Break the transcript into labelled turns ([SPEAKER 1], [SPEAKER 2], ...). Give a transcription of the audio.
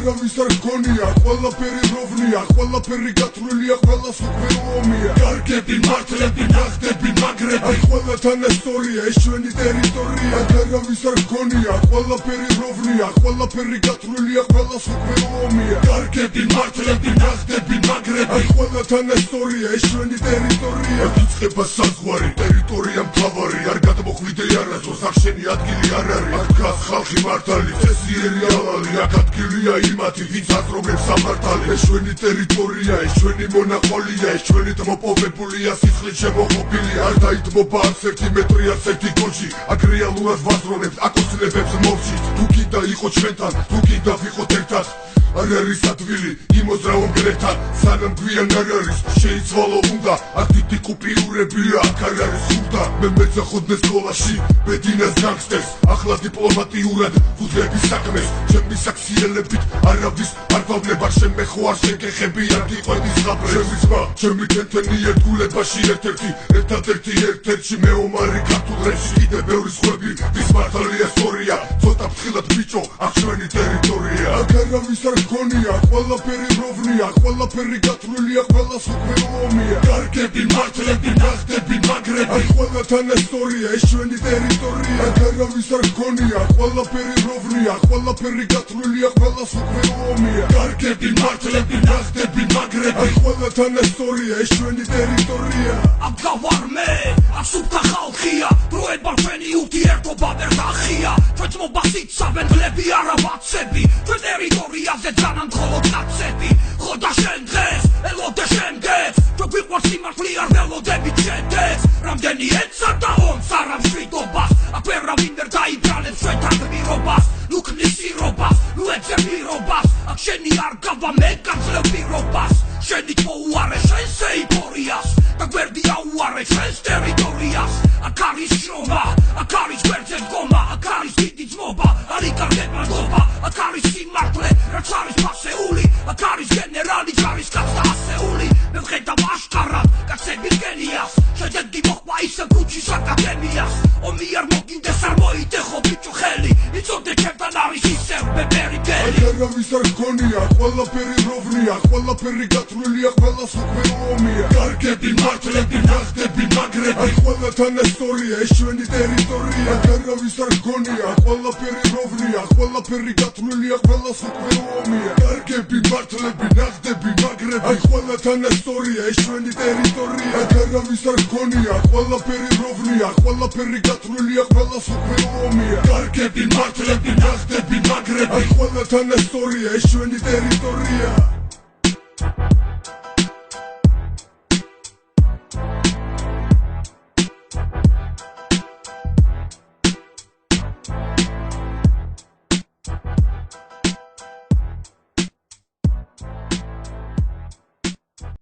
[SPEAKER 1] არავის არ გქონია, ყველაფერი როვნია, ყველაფერი გათვლილია, ყველას უკვე ომია. კარგები, მართლები, ნახტები, მაგრები, ყველათან ესტორია, ეს ჩვენი ტერიტორია. არავის არ გქონია, ყველაფერი როვნია, ყველაფერი გათვლილია, ყველას უკვე ომია. კარგები, მართლები, ნახტები, მაგრები, ყველათან ესტორია, ეს ჩვენი ტერიტორია. იწყება საზღვარი, ტერიტორია მთავარი, არ გადმოხვიდე არასდროს, აქ შენი ადგილი არ არის. აქ დგას ხალხი მართალი, წესიერი ალალი, აქ ადგილია იმათი, ვინც აზრობებს სამართალი. ეს ჩვენი ტერიტორია, ეს ჩვენი მონაყოლია, ეს ჩვენი მოპოვებულია, სისხლით შემოყოფილია. არ დაითმობა არც ერთი მეტრი, არც ერთი კოჩი. აქ რეალურად ვაზრობებს, აქ ოცნებებს მოვშით. თუ კიდა იყო ჩვენთან, თუ კიდა ვიყოთ ერთად, არ არის ადვილი იმოძრავო მგრებთან, სანამ გვიან არ არის შეიცვალო უნდა. აქ დიდი კუპიურებია, აქ არ არის უნდა. მე მეძახოდნე სკოლაში ბედინას განგსტერს, ახლა დიპლომატიურად ვუძლებდი საქმეს. ჩემი საქციელებით არავის არ გვავნება, შემე ხო არ შეგეხები არ დიყვენის ღაბრებს. ჩემი ძმა, ჩემი თენთენი ერთგულებაში ერთ-ერთი, ერთადერთი მეომარი ქართულ რეში. კიდე ბევრი სხვები, ვის მართალია სწორია, ცოტა ფრთხილად ბიჭო, აქ ჩვენი ტერიტორია. აქ არავის არ გქონია, ყველაფერი როვნია, ყველაფერი გათვლილია, ყველას უკვე ომია. კარგები, მართლები, ნახტები, მაგრები, ყველათან ესტორია, ეს ჩვენი ტერიტორია. აქ არავის არ გქონია, ყველაფერი როვნია, ყველაფერი გათვლილია, ყველას უკვე ომია. კარგები, მართლები, ნახტები, მაგრები, ყველათან ესტორია, ეს ჩვენი ტერიტორია.
[SPEAKER 2] აქ გავარ მე, აქ სუფთა ხალხია, დროება ჩვენი ურთიერთობა ვერ დახია. ჩვენ ძმობას იცავენ გლები არა ვაცები, ჩვენ ტერიტორიაზე ძანან მხოლოდ კაცები. ხო და შენ დღეს, ელოდე შემდეგს, ჩვენ გვიყვარს სიმართლე არ ველოდებით შედეგს. რამდენი ეცა და ომს არა მშვიდობას, აქ ვერავინ ვერ დაიბრალებს ჩვენთან გმირობას. ნუ ქმნის სირობას, ნუ ეძებ პირობას, აქ შენი არ გავა მე გაძლევ პირობას. შენი მოუარე შენს ეიფორიას და გვერდი აუარე ჩვენს ტერიტორიას. აქ არის შრომა, აქ არის გვერდზე დგომა, აქ არის დიდი ძმობა, არ იკარგება ნდობა. აქ არის სიმართლე, რაც არის ფასეული, აქ არის გენერალი, ჯარის კაცთა ასეული. მე ვხედავ აშკარად კაცები რგენიას, შედეგი მოხდა ისე ქუჩის აკადემიას. ომი არ მოგინდეს, არ მოიდეხო ბიჭო ხელი, იცოდე ჩემთან არის ისევ ბებერი გელი.
[SPEAKER 1] აქ არავის არ გქონია, ყველაფერი როვნია, ყველაფერი გათვლილია, ყველას უკვე ომია. კარგები, მართლები, ნახტები, მაგრები, ყველათან ესტორია, ეს ჩვენი ტერიტორია. აქ არავის არ გქონია, ყველაფერი როვნია, ყველაფერი გათვლილია, ყველას უკვე ომია. კარგები, მართლები, ნახტები, მაგრები, ყველათან ესტორია, ეს ჩვენი ტერიტორია. აქ არავის არ გქონია, ყველაფერი როვნია, ყველაფერი გათვლილია, ყველას უკვე ომია. კარგები, მართლები, ნახტები, მაგრები, ყველათან ესტორია, ეს ჩვენი ტერიტორია.